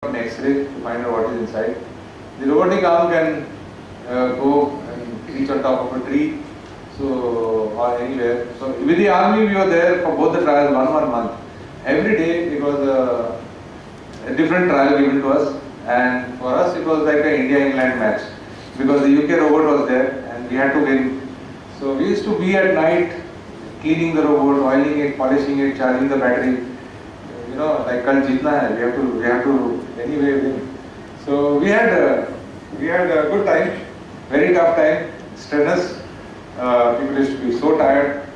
an X-ray to find out what is inside. The robotic arm can go and reach on top of a tree, so or anywhere. So with the army, we were there for both the trials, one month. Every day it was a different trial given to us, and for us it was like an India-England match because the UK robot was there and we had to win. So we used to be at night cleaning the robot, oiling it, polishing it, charging the battery. You know, like kal jeetna hai, we have to anyway win. So we had a good time, very tough time, strenuous. People used to be so tired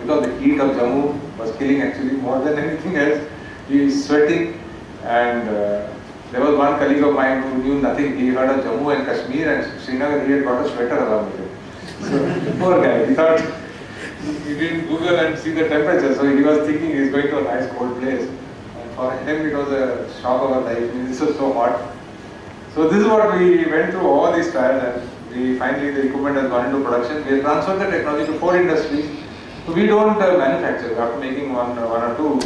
because the heat of Jammu was killing actually more than anything else. We was sweating, and there was one colleague of mine who knew nothing. He heard of Jammu and Kashmir and Srinagar. He had got a sweater along with him. So poor guy. He thought he didn't Google and see the temperature, so he was thinking he's going to a nice cold place. For him, it was a shock of our life. This was so hot. So this is what we went through all these trials, and we finally the equipment has gone into production. We have transferred the technology to 4 industries. So we don't manufacture. After making one or two,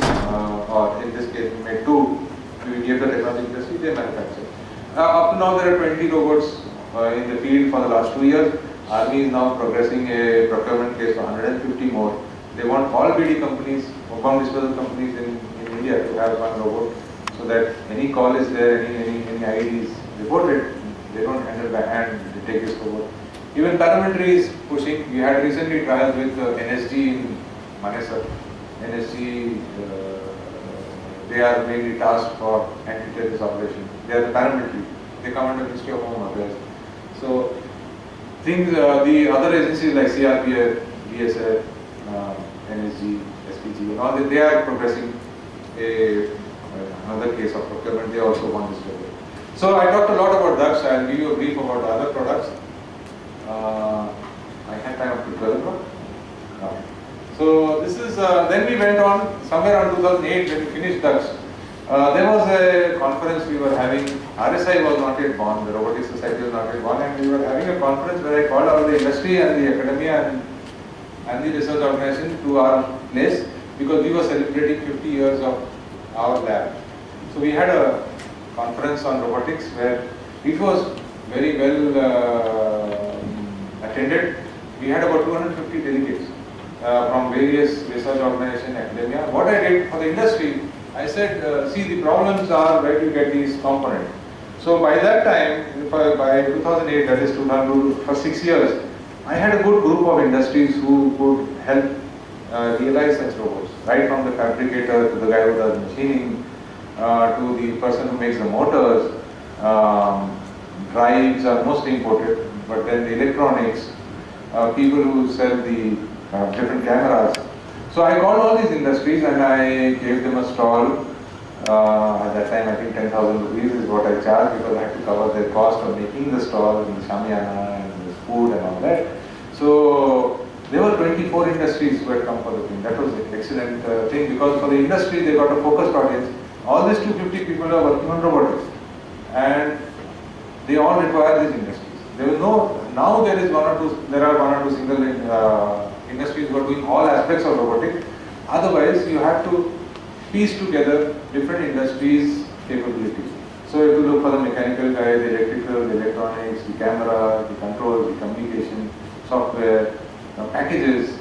or in this case we made 2, we gave the technology industry. They manufacture. Up to now there are 20 robots in the field for the last 2 years. Army is now progressing a procurement case for 150 more. They want all BD companies, bomb disposal companies in India to have one robot, so that any call is there, any IEDs reported, they don't handle by hand, they take this robot. Even paramilitary is pushing. We had recently trials with NSG in Manesar. NSG, they are mainly tasked for anti-terrorist operation. They are the paramilitary. They come under Ministry of Home Affairs. So things, the other agencies like CRPF, BSF, NSG, SPG, and all they are progressing. Another case of procurement, they also want this robot. So I talked a lot about Daksh. I'll give you a brief about other products. I had time up to 12 o'clock. So this is, then we went on, somewhere around 2008 when we finished Daksh. There was a conference we were having. RSI was not yet born, the Robotics Society was not yet born, and we were having a conference where I called out the industry and the academia and the research organization to our place, because we were celebrating 50 years of our lab. So we had a conference on robotics where it was very well attended. We had about 250 delegates from various research organizations, academia. What I did for the industry, I said, see, the problems are where you get these components. So by that time, by 2008, that is 2002, for 6 years, I had a good group of industries who could help realize such robots, right from the fabricator to the guy who does machining, to the person who makes the motors. Drives are mostly imported, but then the electronics, people who sell the different cameras. So I called all these industries and I gave them a stall. At that time, I think 10,000 rupees is what I charged, because I had to cover their cost of making the stall and the shamiana and the food and all that. So there were 24 industries who had come for the thing. That was an excellent thing, because for the industry they got a focused audience. All these 250 people are working on robotics, and they all require these industries. There was no, now there are one or two single industries who are doing all aspects of robotics. Otherwise, you have to piece together different industries' capabilities. So if you look for the mechanical guy, the electrical, the electronics, the camera, the controls, the communication, software, packages,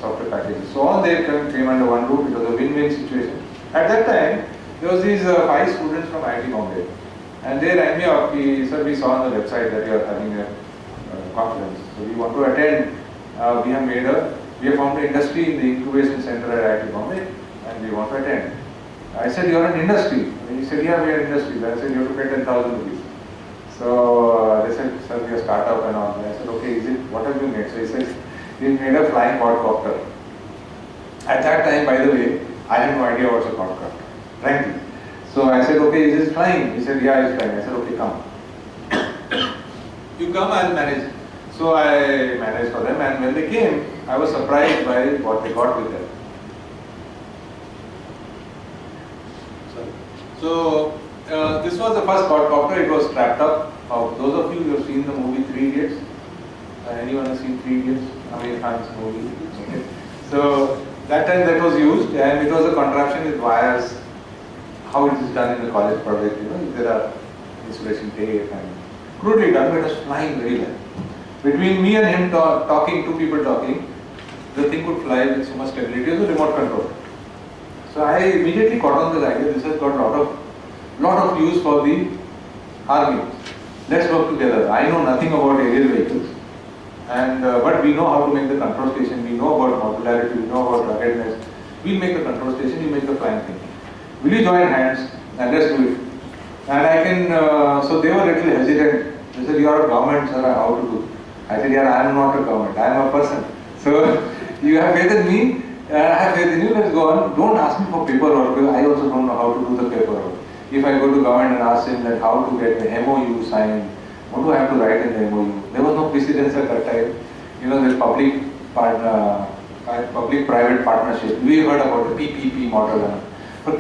software packages. So all they came under one roof. It was a win-win situation. At that time, there was these 5 students from IIT Bombay, and they rang me up. Sir, we saw on the website that you are having a conference, so we want to attend. We have formed an industry in the incubation center at IIT Bombay, and we want to attend. I said, you are an industry. And he said, yeah, we are an industry. I said, you have to pay 10,000 rupees. So they said, sir, we are startup and all. I said, okay, what have you made? So he said, we made a flying quadcopter. At that time, by the way, I had no idea what's a quadcopter, frankly. So I said, okay, is this flying? He said, yeah, it's flying. I said, okay, come. You come, I'll manage. So I managed for them, and when they came, I was surprised by what they got with them. So this was the first quadcopter. It was strapped up. Those of you who have seen the movie 3 Idiots, anyone has seen 3 Idiots? Amir Khan's movie. Okay. So that time that was used, and it was a contraption with wires how it is done in the college project, you know, if there are insulation tape and crudely done, but it was flying very well. Between me and him talking, two people talking, the thing could fly with so much stability as a remote control. So I immediately caught on this idea. This has got lot of use for the army. Let's work together. I know nothing about aerial vehicles, and but we know how to make the control station. We know about modularity. We know about ruggedness. We'll make the control station. You make the flying thing. Will you join hands and let's do it? And I can. So they were a little hesitant. They said, "You are a government, sir. How to do?" I said, "Yeah, I am not a government. I am a person. So you have faith in me. I have faith in you. Let's go on. Don't ask me for paperwork. I also don't know how to do the paperwork. If I go to government and ask him that how to get the MOU signed, what do I have to write in the MOU? There was no precedence at that time. You know, there's public-private partnership. We heard about the PPP model. But what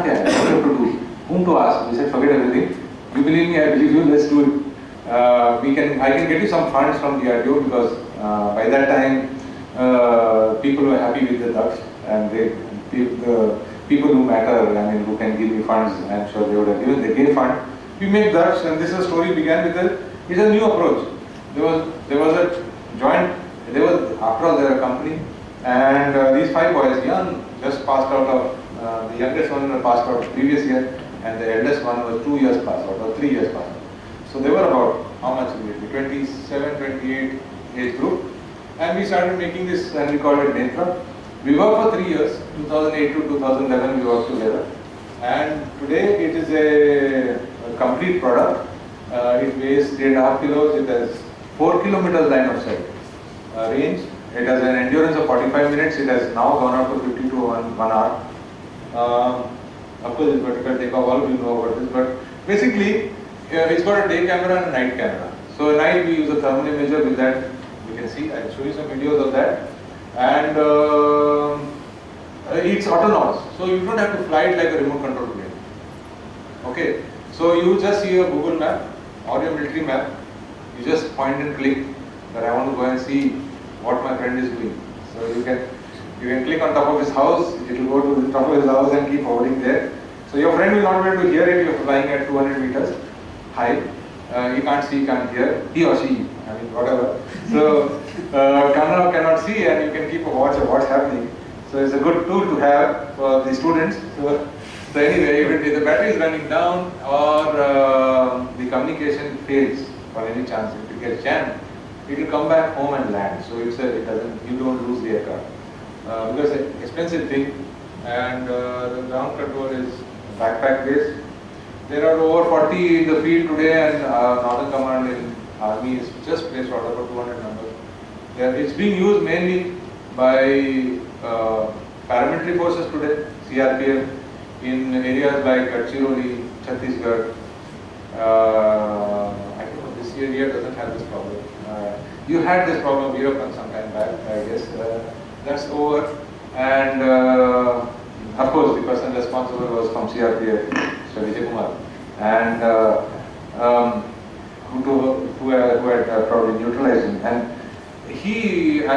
do you have to do? Whom to ask? We said, forget everything. You believe me, I believe you. Let's do it. I can get you some funds from the DRDO because by that time people were happy with the ducks, and the people who matter, I mean, who can give me funds, I'm sure they would have given. They gave fund. We made ducks, and this story began with it's a new approach. There was a joint. After all, they're a company, and these 5 boys, young, just passed out of the youngest one passed out previous year, and the eldest one was 2 years passed out or 3 years passed out. So they were about, how much we did? 27, 28 age group. And we started making this, and we called it Netra. We worked for 3 years, 2008 to 2011 we worked together. And today it is a complete product. It weighs 3.5 kilos, it has 4 kilometers line of sight range. It has an endurance of 45 minutes. It has now gone up to 50 to 1 hour. Of course, it's vertical takeoff, all of you know about this, but basically, it's got a day camera and a night camera. So at night we use a thermal imager. With that you can see, I'll show you some videos of that. And it's autonomous, so you don't have to fly it like a remote control plane. Okay, so you just see a Google map or your military map, you just point and click that I want to go and see what my friend is doing. So you can click on top of his house, it will go to the top of his house and keep hovering there. So your friend will not be able to hear it. You're flying at 200 meters high. He can't see, can't hear. He or she, I mean, whatever. So cannot see, and you can keep a watch of what's happening. So it's a good tool to have for the students. So anyway, if the battery is running down or the communication fails for any chance, if it gets jammed, it will come back home and land. So you don't lose the aircraft. Because it's an expensive thing, and the ground control is backpack based. There are over 40 in the field today, and Northern Command in Army is just placed order for 200 numbers. It's being used mainly by paramilitary forces today, CRPF, in areas like Gadchiroli, Chhattisgarh. I think this area doesn't have this problem. You had this problem, Veerappan, some time back, I guess. That's over. And of course, the person responsible was from CRPF, Mr. Vijay Kumar, and who had probably neutralized him. And I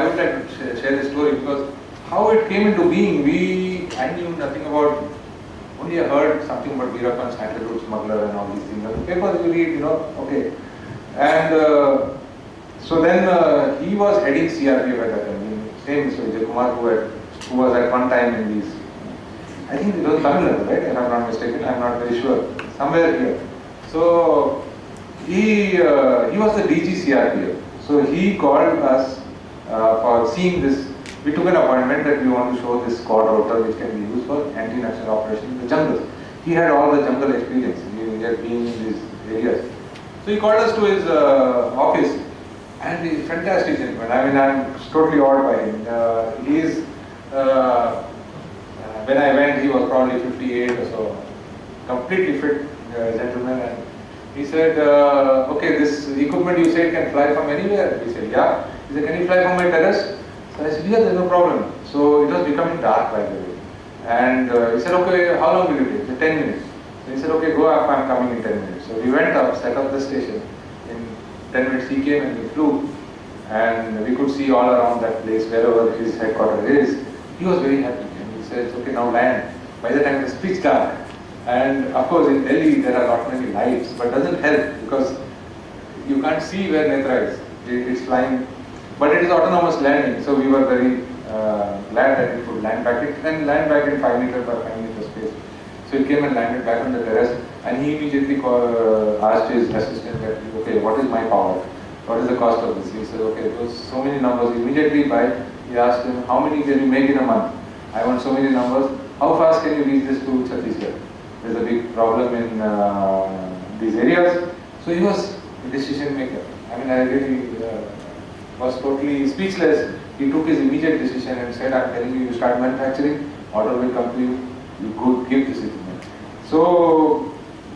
would like to share this story because how it came into being, I knew nothing about, only I heard something about Veerappan's sandalwood smuggler and all these things. The papers you read, okay. And so then he was heading CRPF at that time. Same Mr. Vijay Kumar who was at one time in these, I think it was Tamil Nadu, right? If I'm not mistaken, I'm not very sure. Somewhere here. So he was the DG CRPF. So he called us for seeing this. We took an appointment that we want to show this quad rotor which can be used for anti-nacelle operation in the jungle. He had all the jungle experience. He had been in these areas. So he called us to his office, and he's a fantastic gentleman. I mean, I'm totally awed by him. When I went, he was probably 58 or so, completely fit gentleman. And he said, okay, this equipment you said can fly from anywhere? We said, yeah. He said, can you fly from my terrace? So I said, yeah, there's no problem. So it was becoming dark, by the way. And he said, okay, how long will it take? He said, 10 minutes. So he said, okay, go up, I'm coming in 10 minutes. So we went up, set up the station. In 10 minutes he came and we flew. And we could see all around that place, wherever his headquarters is. He was very happy. And he said, okay, now land. By the time it was pitch dark, And of course in Delhi there are not many lights, but doesn't help because you can't see where Netra is. It's flying, but it is autonomous landing, so we were very glad that we could land back. It can land back in 5 meter by 5 meter space. So he came and landed back on the terrace, and he immediately asked his assistant that, okay, what is my power? What is the cost of this? He said, okay, those so many numbers. Immediately he asked him, how many can you make in a month? I want so many numbers. How fast can you reach this to Chhattisgarh? There's a big problem in these areas. So he was a decision maker. I mean, I really was totally speechless. He took his immediate decision and said, I'm telling you, you start manufacturing, order will come to you, you could give this equipment. So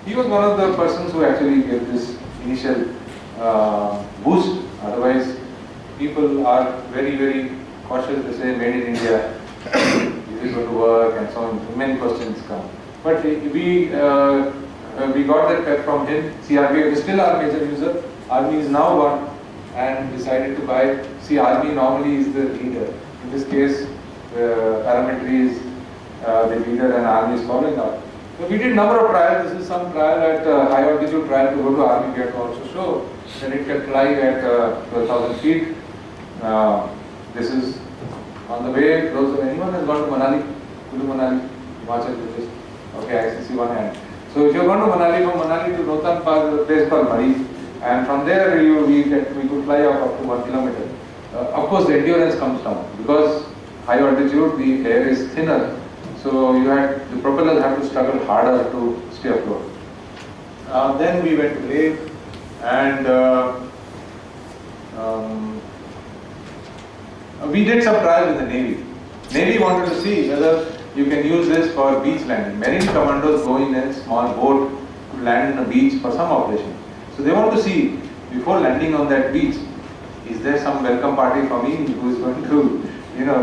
he was one of the persons who actually gave this initial boost. Otherwise, people are very, very cautious. They say, made in India, is it going to work, and so on. Many questions come. But we got that pep from him. See, RBI is still our major user. Army is now gone and decided to buy. See, Army normally is the leader. In this case, paramilitary is the leader and Army is following up. So we did a number of trials. This is some trial at high altitude trial to go to Army Gate to also show that it can fly at 12,000 feet. This is on the way. Those, anyone has gone to Manali? Kulu Manali, Himachal Pradesh. Okay, I see one hand. So if you're going to Manali, from Manali to Rohtang Pass, there's a place called Mari, and from there we could fly up to 1 kilometer. Of course, the endurance comes down because high altitude, the air is thinner, so the propellers have to struggle harder to stay afloat. Then we went to Leh, and we did some trials with the Navy. Navy wanted to see whether you can use this for beach landing. Marine commandos go in a small boat to land on a beach for some operation. So they want to see, before landing on that beach, is there some welcome party for me who is going to,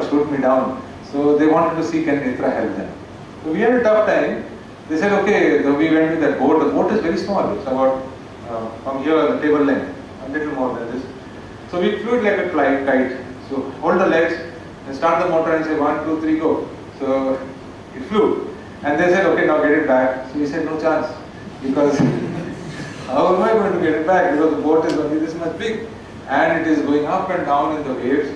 shoot me down? So they wanted to see, can Netra help them? So we had a tough time. They said, okay, so we went with that boat. The boat is very small. It's about from here, the table length, a little more than this. So we flew it like a kite. So hold the legs and start the motor and say 1, 2, 3, go. So it flew. And they said, okay, now get it back. So we said, no chance. Because how am I going to get it back? Because the boat is only this much big. And it is going up and down in the waves,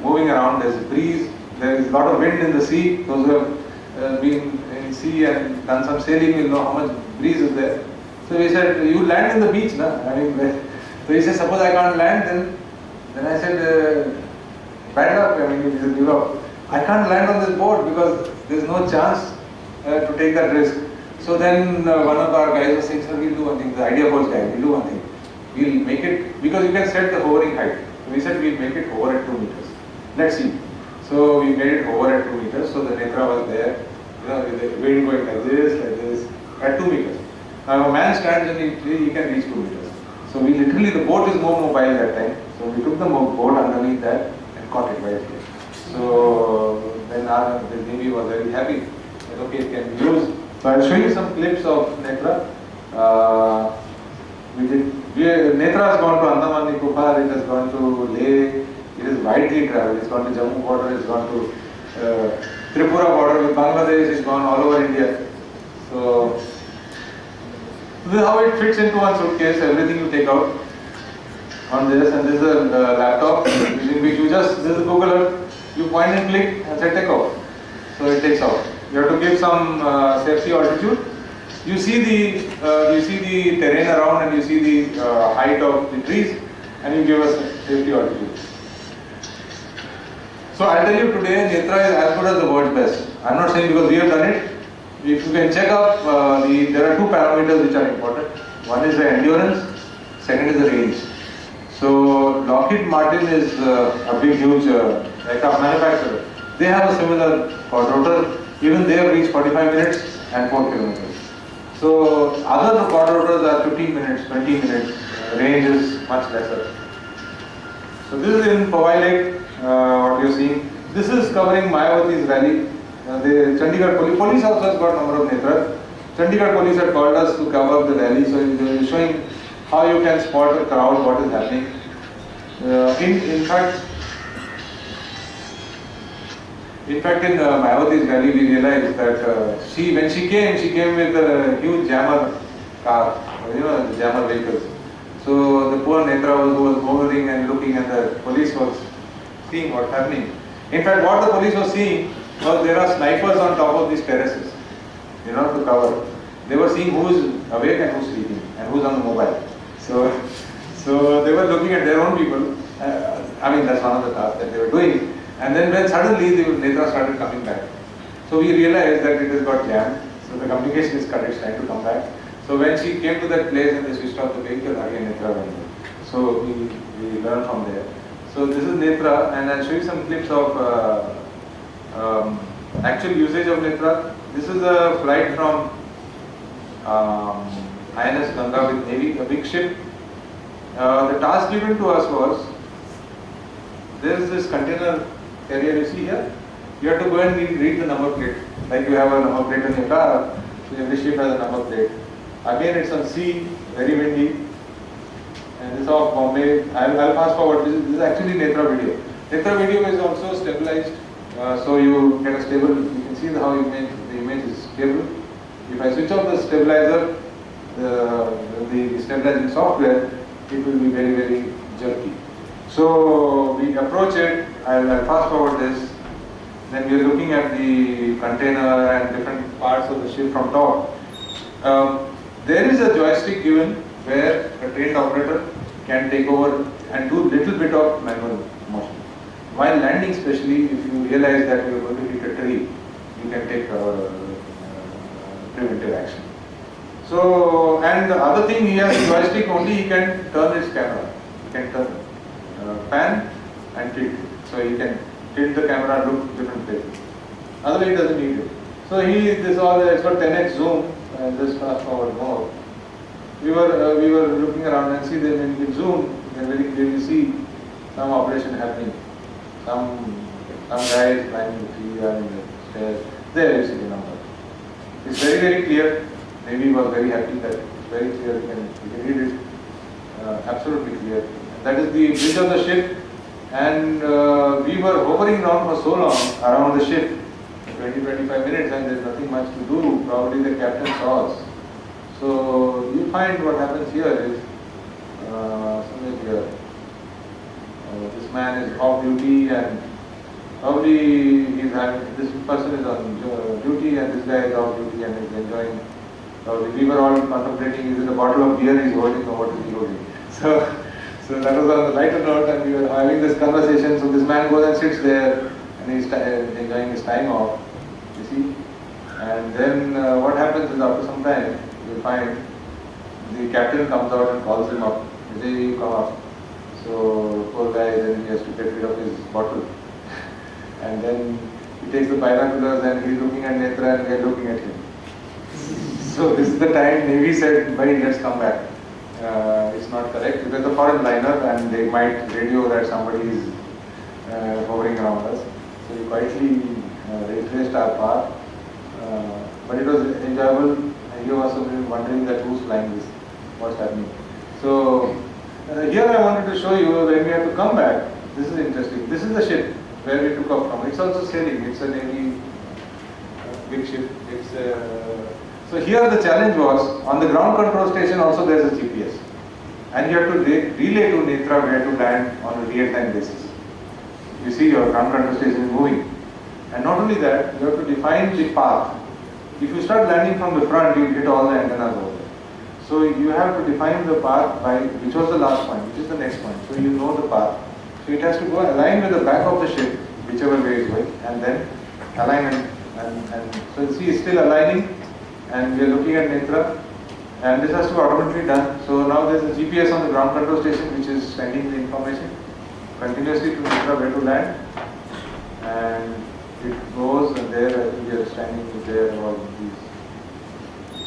moving around. There's a breeze. There is a lot of wind in the sea. Those who have been in sea and done some sailing will know how much breeze is there. So we said, you land in the beach, na? So he said, suppose I can't land, then I said, bad luck. He said, give up. I can't land on this boat because there is no chance to take that risk. So then one of our guys was saying, sir, we'll do one thing. The idea was, guy, we'll do one thing. We'll make it, because you can set the hovering height. So we said, we'll make it hover at 2 meters. Let's see. So we made it hover at 2 meters. So the Netra was there, with the wind going like this, at 2 meters. Now if a man stands in the tree, he can reach 2 meters. So we literally, the boat is more mobile that time. So we took the boat underneath that and caught it right here. So then the Navy was very happy that okay, it can be used. So I'll show you some clips of Netra. Netra has gone to Andaman Nicobar, it has gone to Leh, it is widely traveled. It's gone to Jammu border, it's gone to Tripura border with Bangladesh, it's gone all over India. So this is how it fits into one suitcase, everything you take out on this, and this is a laptop using which this is Google Earth, you point and click and say take off. So it takes off. You have to give some safety altitude. You see the terrain around and you see the height of the trees, and you give us safety altitude. So I'll tell you today, Netra is as good as the world's best. I'm not saying because we have done it. If you can check up, there are 2 parameters which are important. One is the endurance, second is the range. So Lockheed Martin is a big, huge aircraft manufacturer. They have a similar quadrotor. Even they have reached 45 minutes and 4 kilometers. So other quadrotors are 15 minutes, 20 minutes. Range is much lesser. So this is in Powai Lake, what you're seeing. This is covering Mayawati's rally. The Chandigarh police also has got a number of Netras. Chandigarh police had called us to cover the rally, so they are showing how you can spot a crowd, what is happening. In fact, In fact, in Mayawati's rally, we realized that when she came with a huge jammer car, the jammer vehicles. So the poor Netra who was hovering and looking, and the police was seeing what's happening. In fact, what the police was seeing was there are snipers on top of these terraces, to cover. They were seeing who's awake and who's sleeping and who's on the mobile. So they were looking at their own people. That's one of the tasks that they were doing. And then when suddenly the Netra started coming back. So we realized that it has got jammed. So the communication is cut, it's trying to come back. So when she came to that place and they switched off the vehicle, again Netra went in. So we learned from there. So this is Netra, and I'll show you some clips of actual usage of Netra. This is a flight from INS Ganga with Navy, a big ship. The task given to us was, there is this container carrier you see here. You have to go and read the number plate. Like you have a number plate on your car, so every ship has a number plate. Again, it's on sea, very windy. And this is off Bombay. I'll fast forward. This is actually Netra video. Netra video is also stabilized, so you get a stable. You can see how the image is stable. If I switch off the stabilizer, the stabilizing software, it will be very, very jerky. So we approach it. I'll fast forward this. Then we are looking at the container and different parts of the ship from top. There is a joystick given where a trained operator can take over and do little bit of manual motion. While landing, especially, if you realize that you are going to hit a tree, you can take preventive action. So, and the other thing, he has a joystick only, he can turn his camera. He can turn, pan and tilt. So he can tilt the camera and look different places. Otherwise, he doesn't need it. So it's got 10x zoom. And just fast forward more. We were looking around and see that when you zoom, you can very clearly see some operation happening. Some guys climbing the tree or in the stairs. There you see the number. It's very, very clear. Navy was very happy that it's very clear. You can read it. Absolutely clear. That is the bridge of the ship. And we were hovering around for so long around the ship, 20-25 minutes, and there's nothing much to do. Probably the captain saw us. So you find what happens here is somewhere here. This man is off duty, and probably this person is on duty, and this guy is off duty and is enjoying. We were all contemplating, is it a bottle of beer he's holding or what is he holding? So that was on the lighter note, and we were having this conversation. So this man goes and sits there and he's enjoying his time off, you see. And then what happens is after some time, you find the captain comes out and calls him up. He says, you come up. So poor guy, then he has to get rid of his bottle. And then he takes the binoculars and he's looking at Netra and they're looking at him. So this is the time Navy said, buddy, let's come back. It's not correct. It was a foreign liner and they might radio that somebody is hovering around us. So we quietly retraced our path. But it was enjoyable, and you also wondering that who's flying this, what's happening. So here I wanted to show you when we have to come back. This is interesting. This is the ship where we took off from. It's also sailing. It's a Navy big ship. So here the challenge was, on the ground control station also there is a GPS. And you have to relay to Netra where to land on a real-time basis. You see your ground control station is moving. And not only that, you have to define the path. If you start landing from the front, you hit all the antennas over there. So you have to define the path by, which was the last point, which is the next point. So you know the path. So it has to go align with the back of the ship, whichever way it's going, and then align and so you see it's still aligning. And we are looking at Netra, and this has to be automatically done. So now there is a GPS on the ground control station which is sending the information continuously to Netra where to land, and it goes, and there I think we are standing there all these.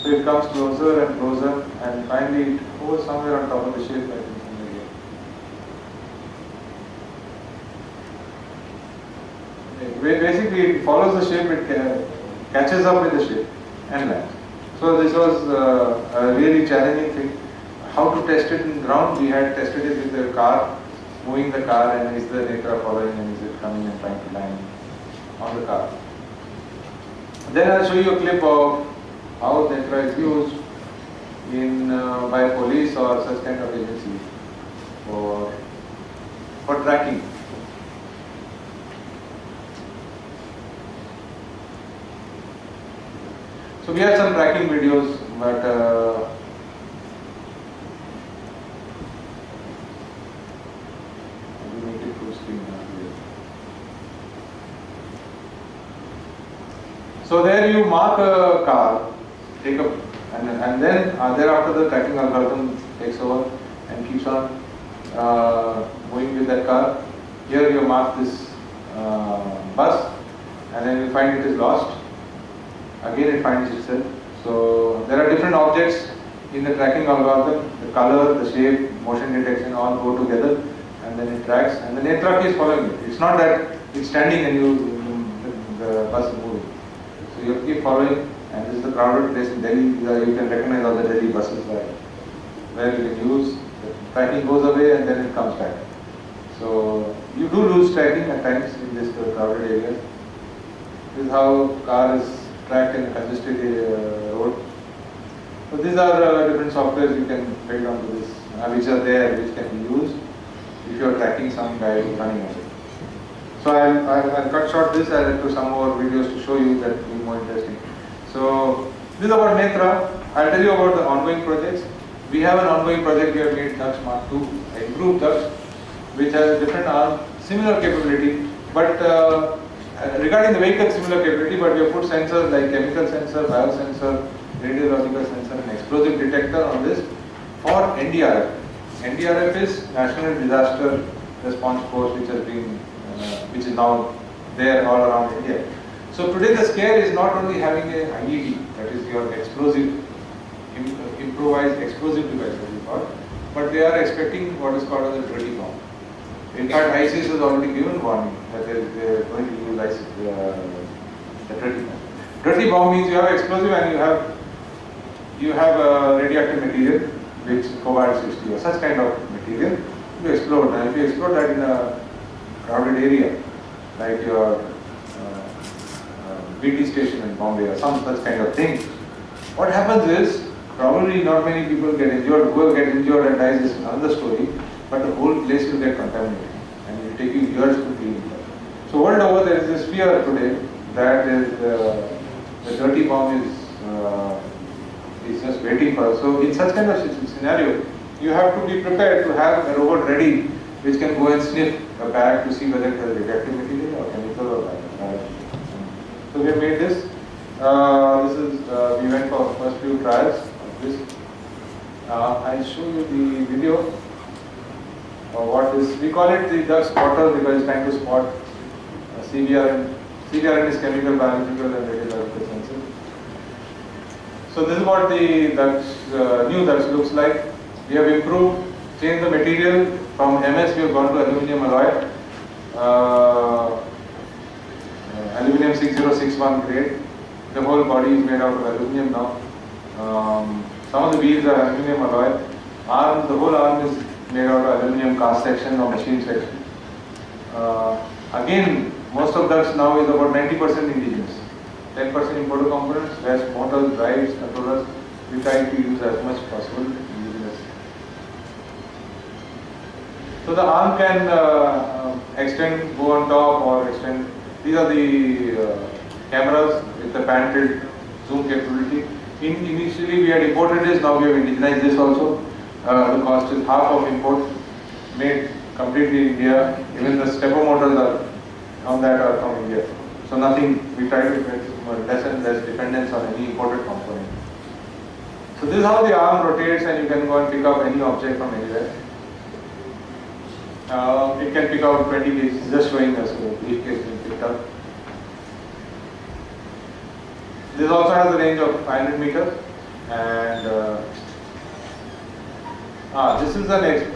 So it comes closer and closer, and finally it goes somewhere on top of the ship. I think somewhere here. Basically it follows the ship, it catches up with the ship and lands. So this was a really challenging thing. How to test it in ground? We had tested it with the car, moving the car, and is the Netra following, and is it coming and trying to land. on the car. Then I'll show you a clip of how Netra is used in by police or such kind of agencies for tracking. So we had some tracking videos, but I'll make it full screen now here. So there you mark a car, take up, and then thereafter the tracking algorithm takes over and keeps on moving with that car. Here you mark this bus, and then you find it is lost. Again it finds itself. So there are different objects in the tracking algorithm. The color, the shape, motion detection all go together, and then it tracks. And the Netra is following it. It's not that it's standing and the bus is moving. So you keep following. And this is the crowded place in Delhi. You can recognize all the Delhi buses where you can use. The tracking goes away and then it comes back. So you do lose tracking at times in this crowded areas. This is how car is tracked in a congested road. So these are different softwares you can build onto this, which are there, which can be used if you are tracking some guy running away. So I'll cut short this. I'll do some more videos to show you that will be more interesting. So this is about Netra. I'll tell you about the ongoing projects. We have an ongoing project. We have made Daksh Mark II, improved Daksh, which has a different arm, similar capability, but regarding the vehicle, similar capability, but we have put sensors like chemical sensor, biosensor, radiological sensor and explosive detector on this for NDRF. NDRF is National Disaster Response Force, which has been, which is now there all around India. So today the scare is not only having a IED, that is your explosive, improvised explosive device, as we call, but they are expecting what is called as a dirty bomb. In fact, ISIS has already given warning that they are going to use the dirty bomb. Dirty bomb means you have explosive and you have radioactive material, which cobalt 60 or such kind of material. You explode, and if you explode that in a crowded area, like your BT station in Bombay or some such kind of thing, what happens is probably not many people get injured. Whoever gets injured and dies is another story, but the whole place will get contaminated and it will take you years to clean it up. So world over there is this fear today that is the dirty bomb is just waiting for us. So in such kind of scenario, you have to be prepared to have a robot ready which can go and sniff a bag to see whether it has radioactive material or chemical or biological. So we have made this. We went for first few trials of this. I'll show you the video of what is. We call it the Daksh spotter because it's trying to spot CBRN. CBRN is chemical, biological, and radiological sensor. So this is what the Daksh, new Daksh looks like. We have improved, changed the material from MS. We have gone to aluminum alloy. Aluminum 6061 grade. The whole body is made out of aluminum now. Some of the wheels are aluminum alloy. The whole arm is made out of aluminum cast section or machine section. Again, most of Daksh now is about 90% indigenous. 10% imported components, rest motors, drives, controllers. We try to use as much possible indigenous. So the arm can extend, go on top or extend. These are the cameras with the pan tilt zoom capability. Initially we had imported this, now we have indigenized this also. The cost is half of import, made completely in India. Even the stepper motors are on that are from India. So nothing, we try to make less and less dependence on any imported component. So this is how the arm rotates and you can go and pick up any object from anywhere. It can pick up 20 kgs, just showing us a briefcase being picked up. This also has a range of 500 meters, and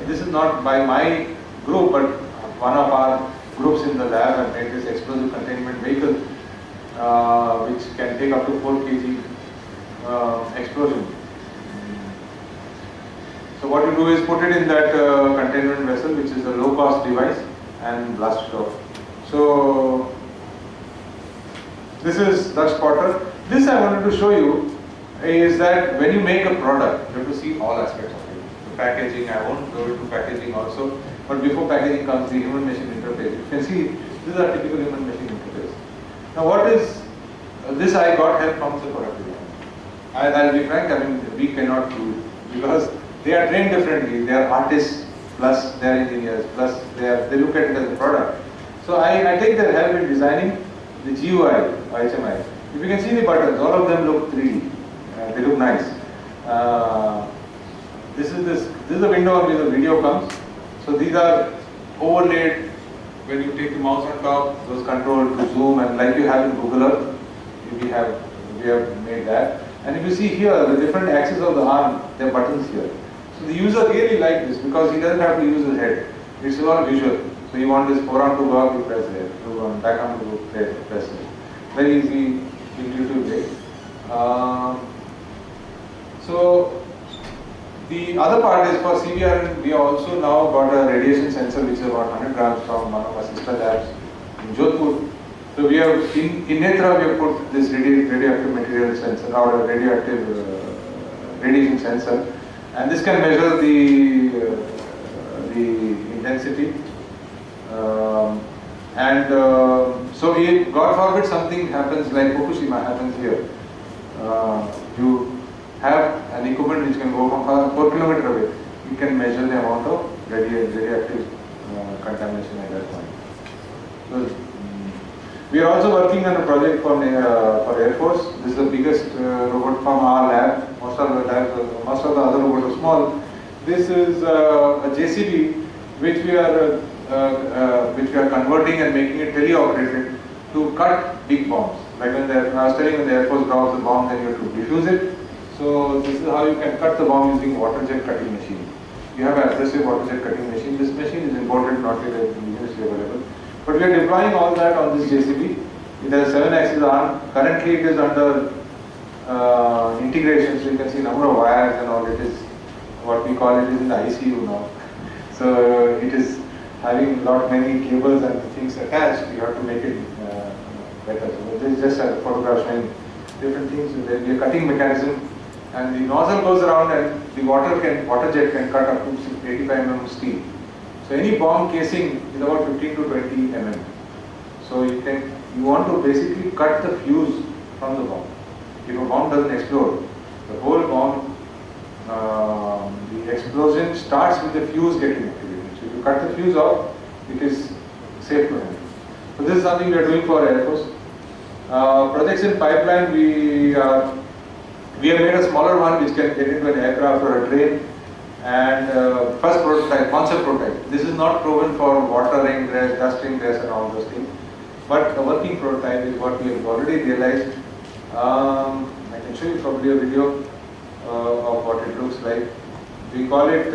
this is not by my group, but one of our groups in the lab have made this explosive containment vehicle, which can take up to 4 kg explosion. So what you do is put it in that containment vessel, which is a low-cost device, and blast it off. So This is Dux Potter. This I wanted to show you is that when you make a product, you have to see all aspects of it. The packaging, I won't go into packaging also, but before packaging comes the human machine interface. You can see this is a typical human machine interface. Now what is this? I got help from the product designer. I'll be frank, I mean we cannot do it because they are trained differently. They are artists plus they are engineers plus they look at it as a product. So I take their help in designing the GUI or HMI. If you can see the buttons, all of them look 3D. They look nice. This is the window on which the video comes. So these are overlaid. When you take the mouse on top, those control to zoom, and like you have in Google Earth, we have made that. And if you see here, the different axes of the arm, there are buttons here. So the user really likes this because he doesn't have to use his head. It's all visual. So you want this forearm to go up, you press there. To back arm to go, press there. Very easy, intuitive way. So the other part is for CBR, we also now got a radiation sensor which is about 100 grams from one of our sister labs in Jodhpur. So we have in Netra we have put this radioactive material sensor or a radioactive radiation sensor, and this can measure the intensity. So if God forbid something happens like Fukushima happens here, you have an equipment which can go from 4 kilometers away. You can measure the amount of radioactive contamination at that point. So, we are also working on a project for Air Force. This is the biggest robot from our lab. Most of the other robots are small. This is a JCB which we are converting and making it teleoperated to cut big bombs. Like when I was telling when the Air Force drops the bomb, then you have to defuse it. So this is how you can cut the bomb using water jet cutting machine. You have an aggressive water jet cutting machine. This machine is imported, not yet universally available. But we are deploying all that on this JCB. It has 7-axis arm. Currently it is under integration, so you can see number of wires and all. It is what we call it is in the ICU now. So it is having many cables and things attached. You have to make it better. So this is just a photograph showing different things. There will be a cutting mechanism, and the nozzle goes around, and the water jet can cut up to 85 mm steel. So any bomb casing is about 15 to 20 mm. So you want to basically cut the fuse from the bomb. If a bomb doesn't explode, the whole bomb, the explosion starts with the fuse getting activated. So if you cut the fuse off, it is safe to handle. So this is something we are doing for Air Force. Projects in pipeline, we have made a smaller one which can get into an aircraft or a train. And first prototype, concept prototype. This is not proven for water ingress, dust ingress and all those things. But a working prototype is what we have already realized. I can show you probably a video of what it looks like. We call it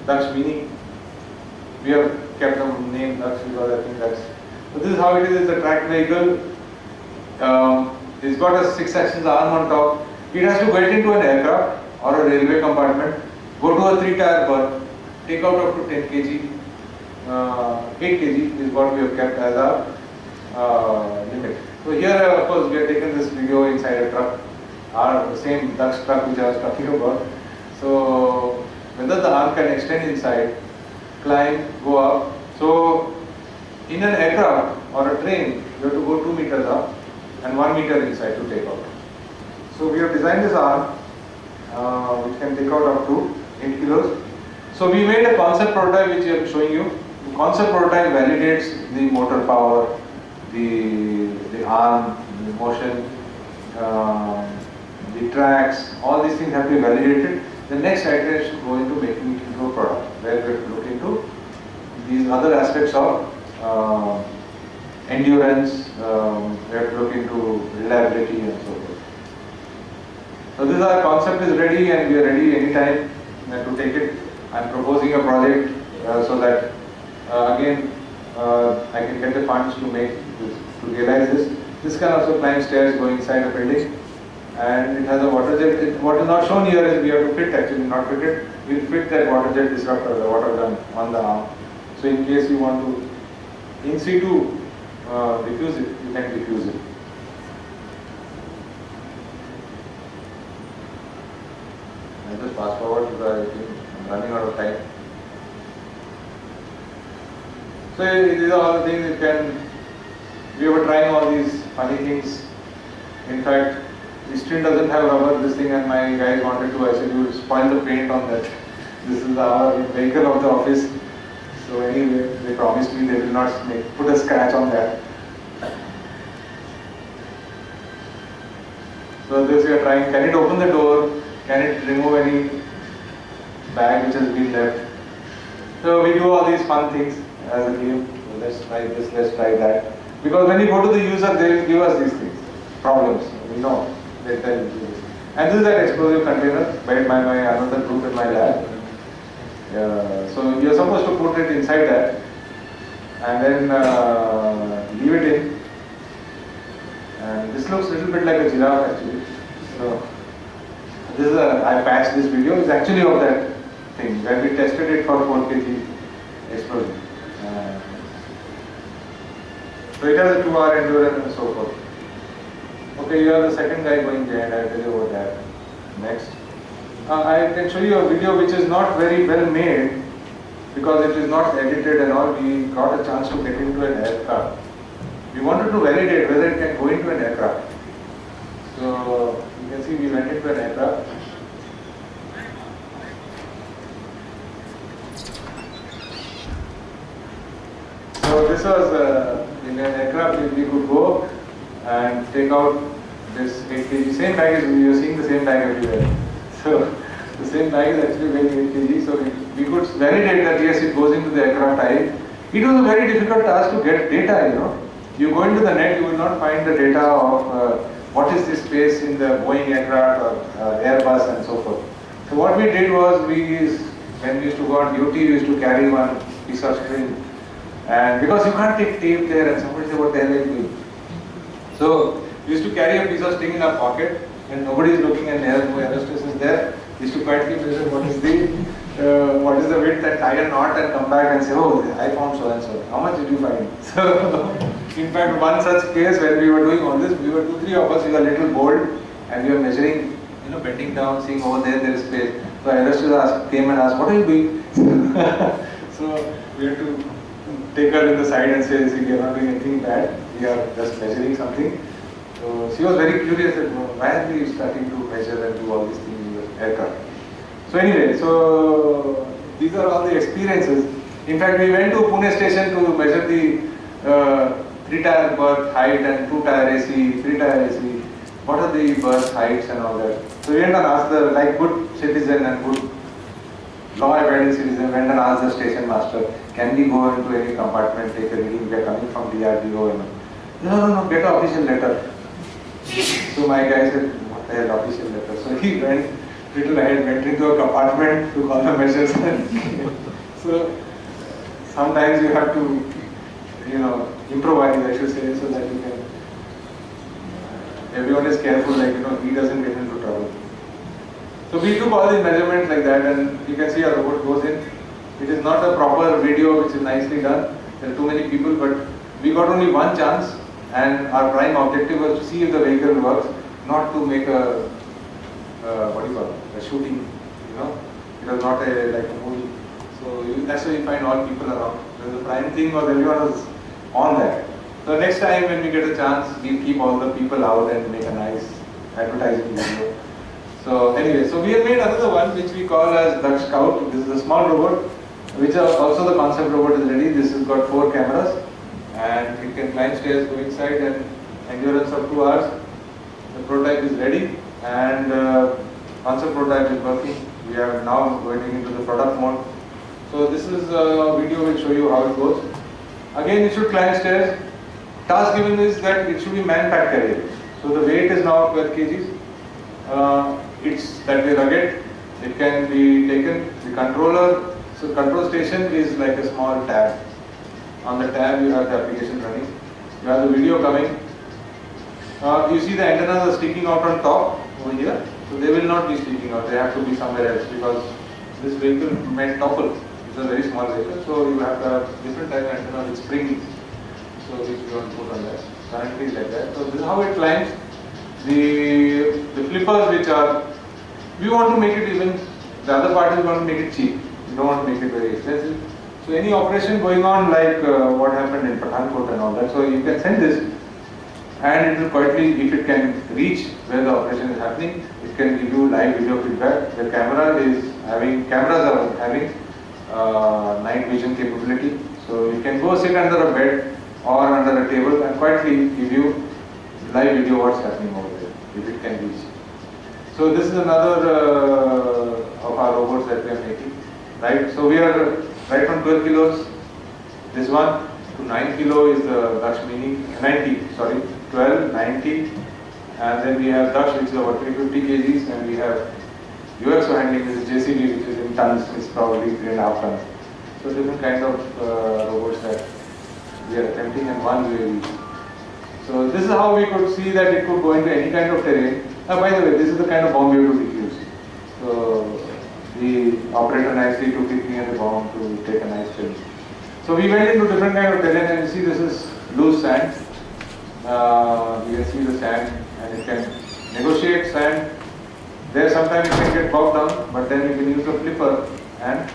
Dux Mini. We have kept the name Dux because I think that's. So this is how it is. It's a tracked vehicle. It's got a 6-axis arm on top. It has to get into an aircraft or a railway compartment, go to a 3-tire berth, take out up to 10 kg, 8 kg is what we have kept as our limit. So here of course we have taken this video inside a truck, the same Dux truck which I was talking about. So whether the arm can extend inside, climb, go up. So in an aircraft or a train, you have to go 2 meters up and 1 meter inside to take out. So we have designed this arm which can take out up to 8 kilos. So we made a concept prototype which I am showing you. The concept prototype validates the motor power, the arm, the motion, the tracks, all these things have to be validated. The next iteration go into making it into a product where we have to look into these other aspects of endurance, we have to look into reliability and so forth. So this our concept is ready and we are ready anytime to take it. I am proposing a project so that again I can get the funds to make this, to realize this. This can also climb stairs going inside a building, and it has a water jet. What is not shown here is we have to fit, actually not fit it. We will fit that water jet disruptor, the water gun on the arm. So in case you want to in situ diffuse it, you can diffuse it. I'll just fast forward because I'm running out of time. So these are all the things you can, we were trying all these funny things. In fact, the screen doesn't have rubber, this thing, and my guys wanted to, I said, you spoil the paint on that. This is our vehicle of the office. So anyway, they promised me they will not put a scratch on that. So this we are trying, can it open the door? Can it remove any bag which has been left? So we do all these fun things as a game. So let's try this, let's try that. Because when you go to the user, they will give us these things, problems. We know, they tell you this. And this is an explosive container made by my another group in my lab. So you are supposed to put it inside that and then leave it in. And this looks a little bit like a giraffe actually. So this is I patched this video. It's actually of that thing when we tested it for 4 kg explosion. So it has a 2-hour endurance and so forth. Okay, you have the second guy going behind. I'll tell you about that next. I can show you a video which is not very well made because it is not edited and all. We got a chance to get into an aircraft. We wanted to validate whether it can go into an aircraft. So you can see we went into an aircraft. So this was in an aircraft we could go and take out this 8 kg. Same bag, you are seeing the same bag everywhere. So the same bag is actually weighing 8 kg. So we could validate that yes, it goes into the aircraft type. It was a very difficult task to get data, you know. You go into the net, you will not find the data of what is this space in the Boeing aircraft or Airbus and so forth. So what we did was, when we used to go on duty, we used to carry one piece of string. And because you can't take tape there and somebody say, what the hell are you doing? So we used to carry a piece of string in our pocket and nobody is looking and there, no air hostess is there. We used to quietly measure what is the width and tie a knot and come back and say, oh, I found so and so. How much did you find? So, in fact, one such case when we were doing all this, we were 2-3 of us, we were a little bold and we were measuring, bending down, seeing over there is space. So air hostess came and asked, what are you doing? So we had to take her in the side and say, see, we are not doing anything bad, we are just measuring something. So she was very curious that why are we starting to measure and do all these things in the aircraft. So anyway, so these are all the experiences. In fact, we went to Pune station to measure the 3-tier berth height and 2-tier AC, 3-tier AC. What are the berth heights and all that. So we went and asked like good citizen and good law-abiding citizen, went and asked the station master, can we go into any compartment, take a reading, we are coming from DRDO. No, get an official letter. So my guy said, what the hell, official letter? So he went little ahead, went into a compartment to call the measures. So sometimes you have to, improvise, I should say, so that you can, everyone is careful, like, he doesn't get into trouble. So we took all these measurements like that, and you can see our robot goes in. It is not a proper video which is nicely done. There are too many people, but we got only one chance, and our prime objective was to see if the vehicle works, not to make a a shooting, It was not like a movie. So that's why you find all people around. So the prime thing was everyone was on that. So next time when we get a chance, we'll keep all the people out and make a nice advertising video. So anyway, so we have made another one which we call as Daksh Scout. This is a small robot, which also the concept robot is ready. This has got 4 cameras and it can climb stairs, go inside, and endurance of 2 hours. The prototype is ready and concept prototype is working. We are now going into the product mode. So this is a video will show you how it goes. Again, it should climb stairs. Task given is that it should be man-pack carrier. So the weight is now 12 kgs. It's that way rugged. It can be taken. The controller, so control station is like a small tab. On the tab you have the application running. You have the video coming. You see the antennas are sticking out on top over here. So they will not be sticking out. They have to be somewhere else because this vehicle might topple. It's a very small vehicle. So you have the different type of antenna with springs. So so which we want to put on that. Currently like that. So this is how it climbs. The flippers which are, we want to make it even, the other parties want to make it cheap. We don't want to make it very expensive. So any operation going on like what happened in Pathankot and all that, so you can send this and it will quietly, if it can reach where the operation is happening, it can give you live video feedback. The cameras are having night vision capability. So you can go sit under a bed or under a table and quietly give you live video what's happening over there, if it can reach. So this is another of our robots that we are making, right? So we are right from 12 kilos, this one, to 9 kilo is the Daksh Mini, 90, sorry, 12, 90, and then we have Daksh which is about 350 kgs, and we have UXO handling, which is JCB, which is in tons, is probably 3.5 tons. So different kind of robots that we are attempting, and one UAV. So this is how we could see that it could go into any kind of terrain. By the way, this is the kind of bomb we have to defuse. So the operator nicely took it near the bomb to take a nice film. So we went into different kind of terrain, and you see this is loose sand. You can see the sand, and it can negotiate sand. There sometimes you can get bogged down, but then you can use a flipper and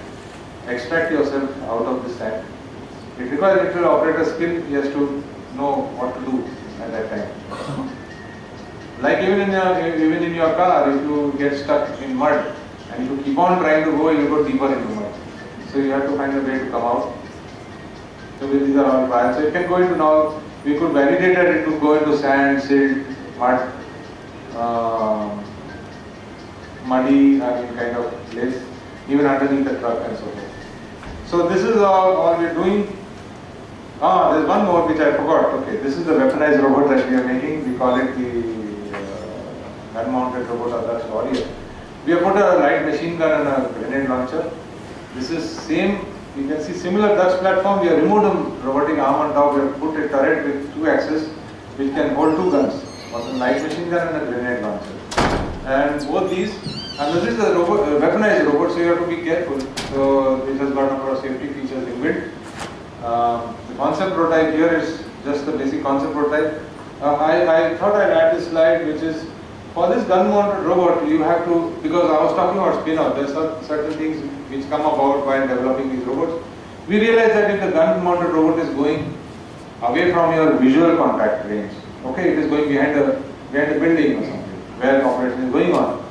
extract yourself out of the sand. It requires little operator skill. He has to know what to do at that time. Like even in your car, if you get stuck in mud and you keep on trying to go, you go deeper into mud. So you have to find a way to come out. So these are all trials. So it can go into now. We could validate that it could go into sand, silt, mud, muddy, kind of place, even underneath the truck and so forth. So this is all we're doing. There's one more which I forgot. Okay, this is the weaponized robot that we are making. We call it the gun-mounted robot Adarsh Warrior. We have put a light machine gun and a grenade launcher. This is same. You can see similar Daksh platform. We have removed a robotic arm on top. We have put a turret with 2 axes which can hold 2 guns, one a light machine gun and a grenade launcher. And both these, and this is a weaponized robot, so you have to be careful. So it has got a number of safety features inbuilt. The concept prototype here is just the basic concept prototype. I thought I'd add this slide, which is for this gun-mounted robot, you have to, because I was talking about spin-off, there are certain things which come about while developing these robots. We realized that if the gun-mounted robot is going away from your visual contact range, okay, it is going behind a building or something, where operation is going on,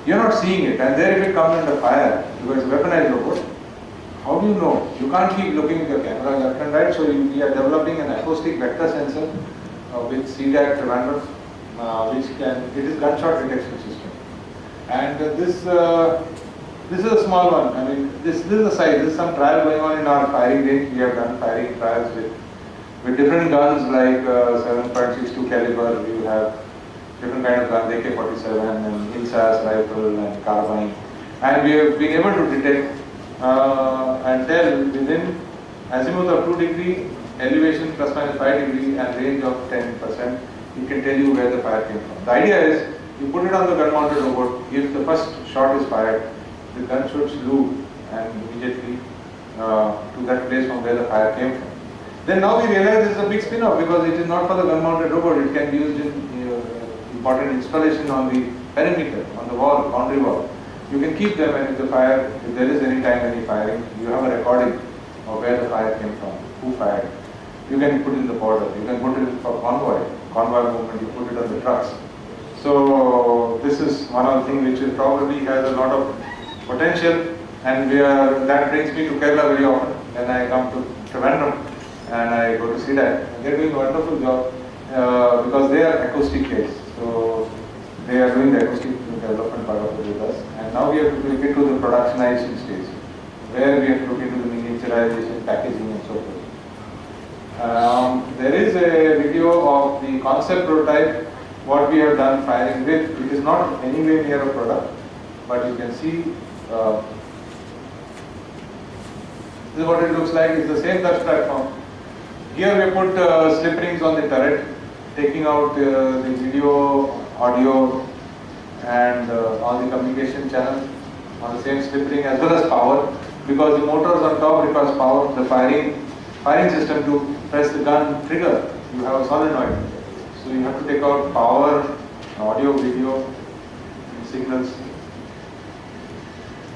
you're not seeing it, and there if it comes under fire, because it's a weaponized robot, how do you know? You can't keep looking at the camera left and right, so we are developing an acoustic vector sensor with CDAC Trivandrum, which it is gunshot detection system. And this is a small one. I mean, this is the size. This is some trial going on in our firing range. We have done firing trials with different guns like 7.62 caliber. We have different kind of guns, AK-47 and INSAS rifle and carbine. And we have been able to detect and tell within azimuth of 2 degree, elevation plus minus 5 degree, and range of 10%, it can tell you where the fire came from. The idea is, you put it on the gun-mounted robot, if the first shot is fired, the gun should salute and immediately to that place from where the fire came from. Then now we realize this is a big spin-off because it is not for the gun-mounted robot, it can be used in important installation on the perimeter, on the wall, boundary wall. You can keep them, and if there is any time any firing, you have a recording of where the fire came from, who fired. You can put in the border, you can put it for convoy movement, you put it on the trucks. So this is one of the things which probably has a lot of potential, and that brings me to Kerala very often. Then I come to Trivandrum and I go to see that. And they're doing a wonderful job because they are acoustic based. So they are doing the acoustic development part of it with us. And now we have to look into the productionization stage, where we have to look into the miniaturization, packaging and so forth. There is a video of the concept prototype, what we have done firing with. It is not anywhere near a product, but you can see this is what it looks like. It's the same Daksh platform. Here we put slip rings on the turret, taking out the video, audio and all the communication channels on the same slip ring, as well as power, because the motors on top requires power, the firing system to press the gun trigger, you have a solenoid. So you have to take out power, audio, video, signals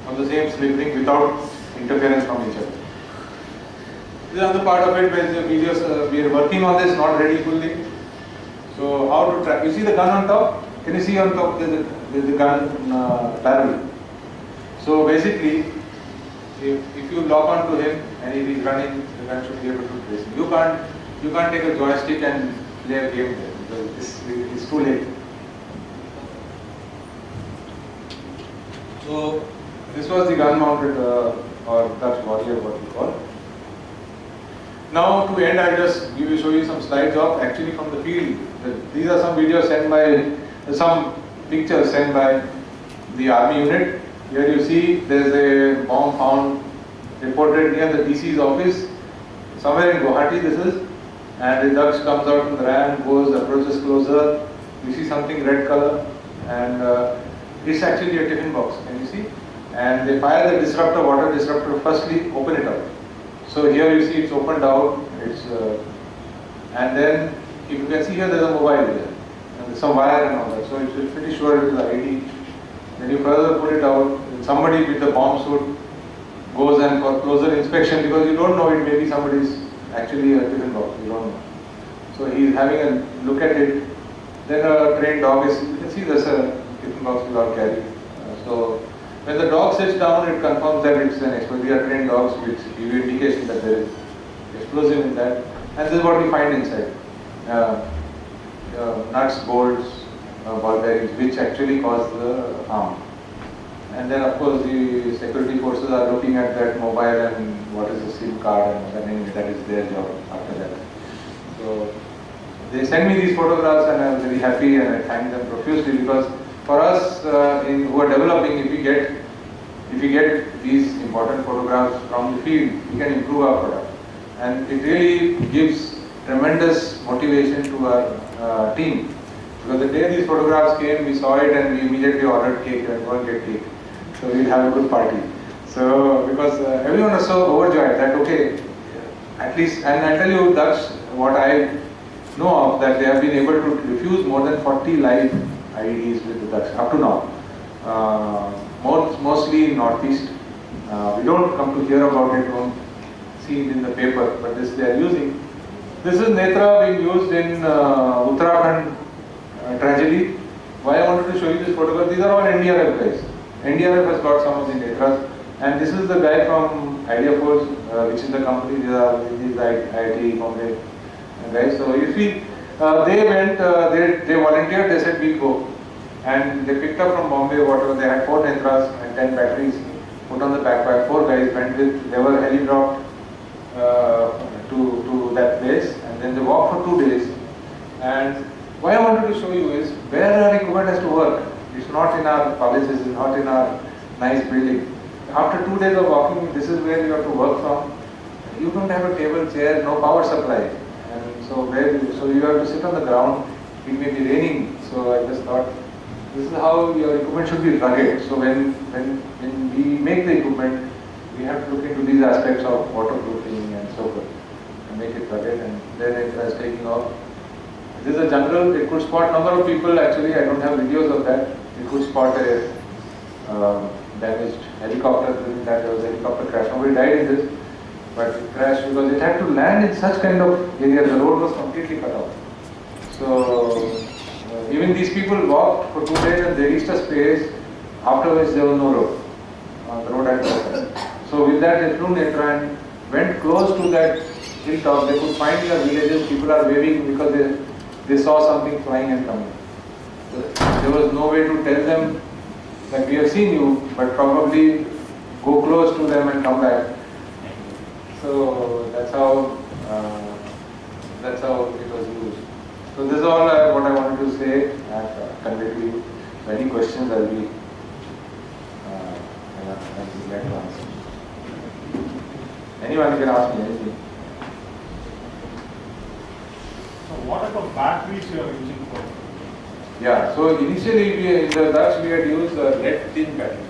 on the same slip ring without interference from each other. This is another part of it where the videos, we are working on this, not ready fully. So how to track? You see the gun on top? Can you see on top there's the gun barrel? So basically, if you lock onto him and if he's running, the gun should be able to trace him. You can't take a joystick and play a game there because it's too late. So this was the gun mounted or Dutch Warrior, what we call. Now to end, I'll just show you some slides of actually from the field. These are some videos sent by, some pictures sent by the army unit. Here you see there's a bomb found reported near the DC's office, somewhere in Guwahati this is, and the Dutch comes out from the RAM, approaches closer, you see something red color, and it's actually a tiffin box, can you see? And they fire the disruptor, water disruptor, firstly open it up. So here you see it's opened out, and then if you can see here there's a mobile there, and there's some wire and all that, so it's pretty sure it is the ID. Then you further pull it out, somebody with the bomb suit goes and for closer inspection, because you don't know, it may be somebody's actually a tiffin box, you don't know. So he's having a look at it, then a trained dog is, you can see there's a tiffin box without carry. So when the dog sits down, it confirms that it's an explosive. We are trained dogs which give you indication that there is explosive in that. And this is what we find inside. Nuts, bolts, ball bearings, which actually cause the harm. And then of course the security forces are looking at that mobile and what is the SIM card and then that is their job after that. So they send me these photographs and I'm very happy and I thank them profusely, because for us who are developing, if we get these important photographs from the field, we can improve our product. And it really gives tremendous motivation to our team. Because the day these photographs came, we saw it and we immediately ordered cake and go and get cake. So we'll have a good party. So because everyone was so overjoyed that okay, at least, and I tell you Dutch, what I know of, that they have been able to refuse more than 40 live IEDs with the Dutch up to now. Mostly in Northeast. We don't come to hear about it, don't see it in the paper, but this they are using. This is Netra being used in Uttarakhand tragedy. Why I wanted to show you this photograph, these are all NDRF guys. NDRF has got some of the Netras, and this is the guy from Idea Force, which is the company, these are IIT Bombay guys. So you see, they went, they volunteered, they said we'll go. And they picked up from Bombay whatever, they had 4 Netras and 10 batteries put on the backpack. 4 guys went with, they were heli-dropped to that place, and then they walked for 2 days. And what I wanted to show you is where our equipment has to work. It's not in our colleges, it's not in our nice building. After 2 days of walking, this is where you have to work from. You don't have a table, chair, no power supply. And so you have to sit on the ground. It may be raining, so I just thought this is how your equipment should be rugged. So when we make the equipment, we have to look into these aspects of waterproofing and so forth and make it rugged, and then it is taking off. This is a jungle, it could spot number of people, actually I don't have videos of that. It could spot a damaged helicopter, during that there was a helicopter crash. Nobody died in this, but it crashed because it had to land in such kind of area, the road was completely cut off. So even these people walked for 2 days and they reached a space after which there was no road. The road had broken. So with that they flew Netra and went close to that hilltop. They could find their villages, people are waving because they saw something flying and coming. So there was no way to tell them that we have seen you, but probably go close to them and come back. So that's how it was used. So this is all what I wanted to say and convey to you. So any questions I'll be glad to answer. Anyone can ask me anything. So what type of batteries you are using for? Yeah, so initially in the Dutch we had used lead tin battery.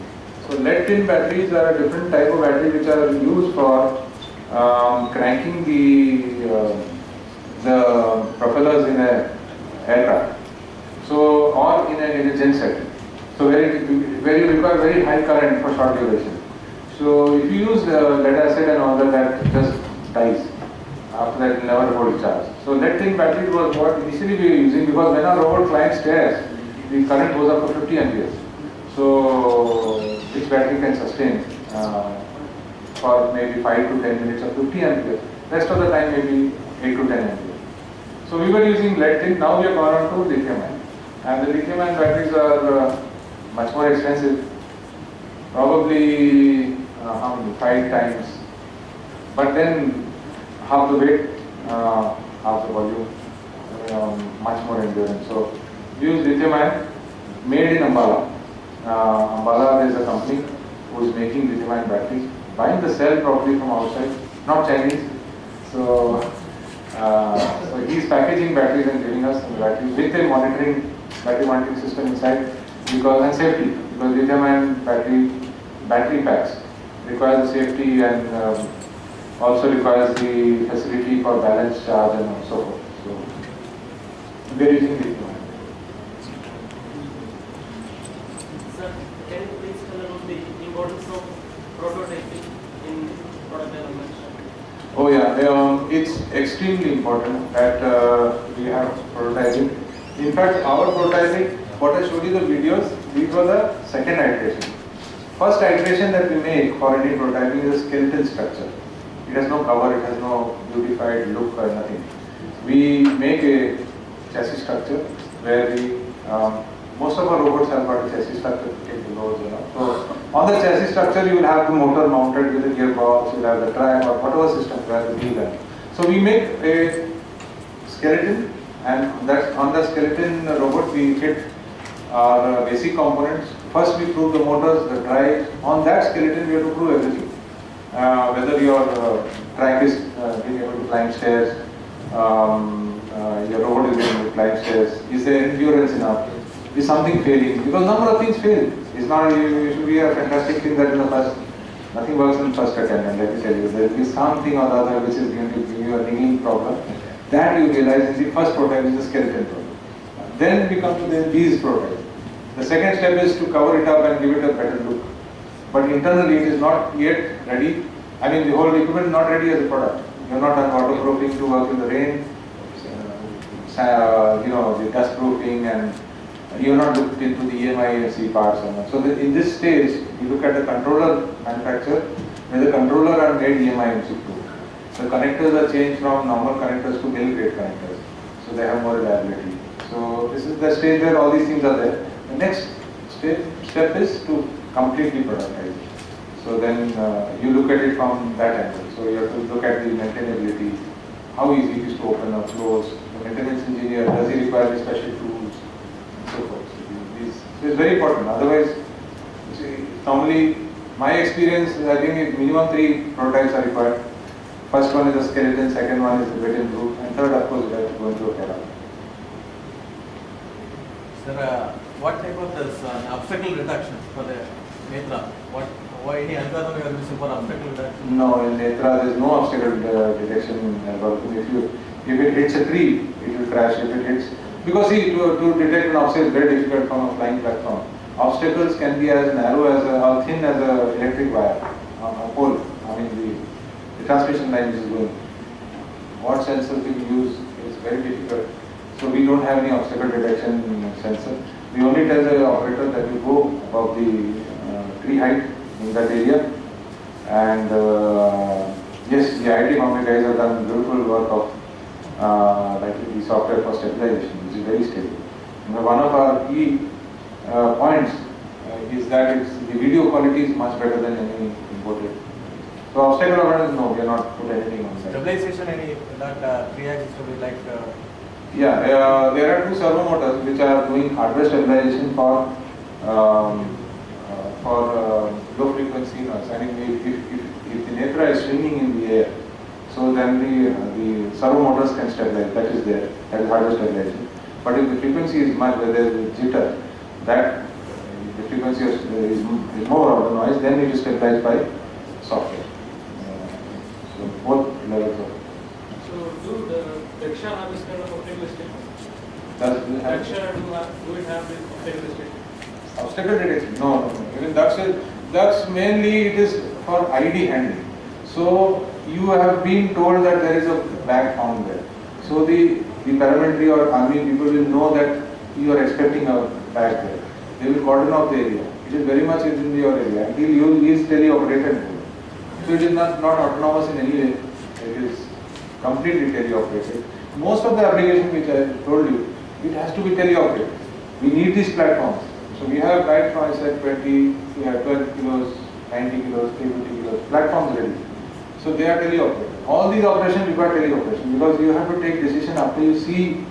So lead tin batteries are a different type of battery which are used for cranking the the propellers in a aircraft. So, or in a genset. So where you require very high current for short duration. So if you use lead acid and all that just dies. After that, it will never hold charge. So lead zinc battery was what initially we were using, because when our robot climbs stairs, the current goes up to 50 amperes. So which battery can sustain for maybe 5 to 10 minutes or 50 amperes. Rest of the time maybe 8 to 10 amperes. So we were using lead zinc. Now we have gone on to lithium ion, and the lithium ion batteries are much more expensive. Probably how many? 5 times. But then half the weight, half the volume, much more endurance. So we use lithium ion made in Ambala. Ambala is a company who is making lithium ion batteries, buying the cell probably from outside, not Chinese. So, so he is packaging batteries and giving us some batteries with a battery monitoring system inside, and safety, because lithium ion battery packs require the safety and also requires the facility for balance charge and so forth. So we are using lithium ion. Sir, can you please tell about the importance of prototyping in product development? Oh yeah, it's extremely important that we have prototyping. In fact, our prototyping, what I showed you the videos, these were the second iteration. First iteration that we make for any prototyping is a skeletal structure. It has no cover, it has no beautified look or nothing. We make a chassis structure where most of our robots have got a chassis structure to take the loads, So on the chassis structure you will have the motor mounted with a gearbox, you will have the track or whatever system where the wheel is. So we make a skeleton, and that's on the skeleton robot we fit our basic components. First we prove the motors, the drive. On that skeleton we have to prove everything. Whether your track is being able to climb stairs, your robot is being able to climb stairs, is there endurance enough, is something failing? Because number of things fail. It's not usually a fantastic thing that in the first, nothing works in the first attempt, and let me tell you, there will be something or the other which is going to give you a ringing problem. That you realize is the first prototype is the skeleton problem. Then we come to these prototypes. The second step is to cover it up and give it a better look. But internally it is not yet ready. I mean, the whole equipment is not ready as a product. You are not done waterproofing to work in the rain, the dust proofing, and you are not looked into the EMI parts. So in this stage, you look at the controller manufacturer, where the controller are made EMI proof. The connectors are changed from normal connectors to mill grade connectors. So they have more reliability. So this is the stage where all these things are there. The next step is to completely productize it. So then you look at it from that angle. So you have to look at the maintainability, how easy it is to open or close. The maintenance engineer, does he require any special tools, and so forth. So it's very important. Otherwise, you see, normally my experience, I think minimum 3 prototypes are required. First one is a skeleton, second one is a wet-in roof, and third, of course, you have to go into a Kerala. Sir, what type of this obstacle reduction for the Netra? Why any algorithm you are using for obstacle reduction? No, in Netra there is no obstacle detection algorithm. If it hits a tree, it will crash. If it hits, because see, to detect an obstacle is very difficult from a flying platform. Obstacles can be as narrow as or thin as an electric wire, a pole. I mean the transmission line is going. What sensor we use is very difficult. So we don't have any obstacle detection sensor. We only tell the operator that you go above the tree height in that area. And yes, the IT Bombay guys have done beautiful work of like the software for stabilization, which is very stable. And one of our key points is that the video quality is much better than any imported. So obstacle avoidance, no, we are not put anything on that. Stabilization, any that 3-axis to be like. Yeah, there are 2 servo motors which are doing hardware stabilization for low frequency noise. I mean, if the Netra is swinging in the air, so then the servo motors can stabilize. That is there. That is hardware stabilization. But if the frequency is much, where there is jitter, that the frequency is more of the noise, then it is stabilized by software. So both levels of. So do the Daksha Daksha have this kind of obstacle listed? Does Daksha do it have this obstacle listed? obstacle detection? No. Even that's mainly it is for ID handling. So you have been told that there is a bag found there. So the paramilitary or army people will know that you are expecting a bag there. They will cordon off the area. It is very much within your area until you is teleoperated. So it is not autonomous in any way. It is completely teleoperated. Most of the applications which I told you, it has to be teleoperated. We need these platforms. So we have platforms at 20, we have 12 kilos, 90 kilos, 350 kilos, platforms ready. So they are teleoperated. All these operations require teleoperation because you have to take decision after you see